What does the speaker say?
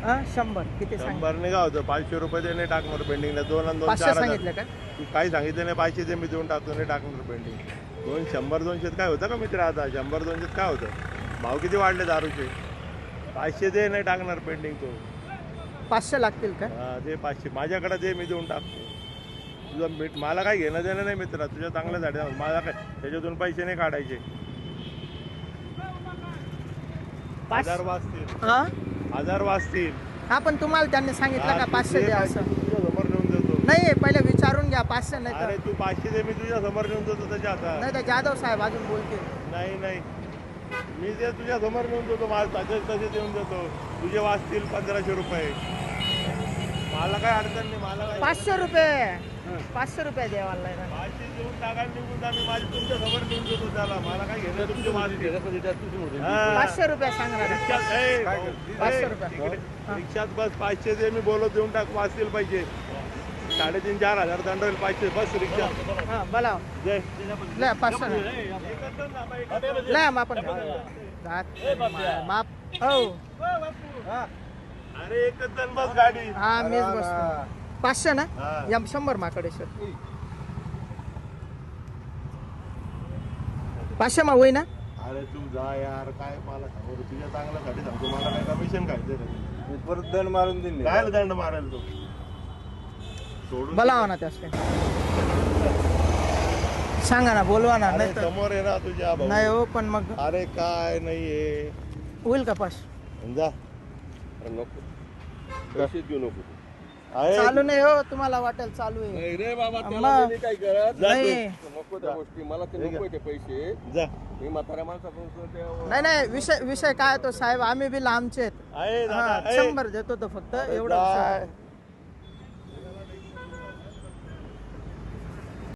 100 किती 100 नाही का होतं 500 रुपये ते नाही टाकणार पेंडिंगला 2 आणि 2 500 4,000 सांगितलं का तू काही सांगितलं नाही 500 ते मी देऊन टाकतो नाही टाकणार पेंडिंग 100 200 काय होतं का मित्र आता 100 200 काय होतं भाव किती वाढले दारूचे 500 ते नाही टाकणार पेंडिंग तो 500 लागतील का हा ते 500 माझ्याकडे ते मी देऊन टाकतो तुझं मीठ मला काय घेणं देणं नाही मित्रा तुझ्या चांगल्यासाठी मला काय त्याच्यातून पैसे नाही काढायचे 1000 वाजतील हा 1000 वाजतील हा पण तुम्हाला त्यांनी सांगितलं का 500 द्या असं तुझ्या समोर नेऊन देतो नाही पहिले विचारून घ्या 500 नाही अरे तर तू 500 दे मी तुझ्या समोर नेऊन देतो त्याच्या हातात नाही तर जाधव साहेब अजून बोलतील नाही नाही मी ते तुझ्या समोर नेऊन देतो मला तसे देऊन देतो तुझे वाचतील 1500 रुपये मला काय अडचण नाही मला काय 500 रुपये 500 रुपये द्यावाला लागणार. 500 देऊन टाका निघून जा मी माझी तुमच्या समोर नेऊन देतो त्याला मला काय घेणं तुमचे वाचतील 500 रुपये सांगणार रिक्षात 500 रुपये. इकडे रिक्षात बस 500 दे मी बोलत देऊन टाक वाचतील पाहिजे 3,500-4,000 दंड होईल 500 बस रिक्षा हा बोला जय ले 500 ले आपण माप हो अरे एकच जण बस गाडी हा मीच बसतो 500 ना हा. या 100 माकडे सर 500 मा होई ना अरे तू जा यार काय मला सांगू रे, तुझ्या चांगल्यासाठी सांगतो मला काय कमिशन खायचं रे परत दंड मारून देईन काय दंड मारेल तू सोडून बोलावा ना त्यास सांगा ना बोलवा ना अरे नाही तर समोर आहे ना तुझ्या भाऊ. नाही हो पण मग अरे काय नाहीये होईल का पास जा अरे नको पैसे देऊ नको आहे चालू नाही हो तुम्हाला वाटेल चालू आहे नाही रे बाबा अम्मा. त्याला मी काय करत जा नाही नको त्या गोष्टी मला ते नको ते पैसे जा मी म्हाताऱ्या माणसापासून ते नाही नाही विषय काय तो साहेब आम्ही बी लांबचे आहेत आहे हा, दादा, आहे. 100 देतो तो फक्त अरे एवढं जा. विषय.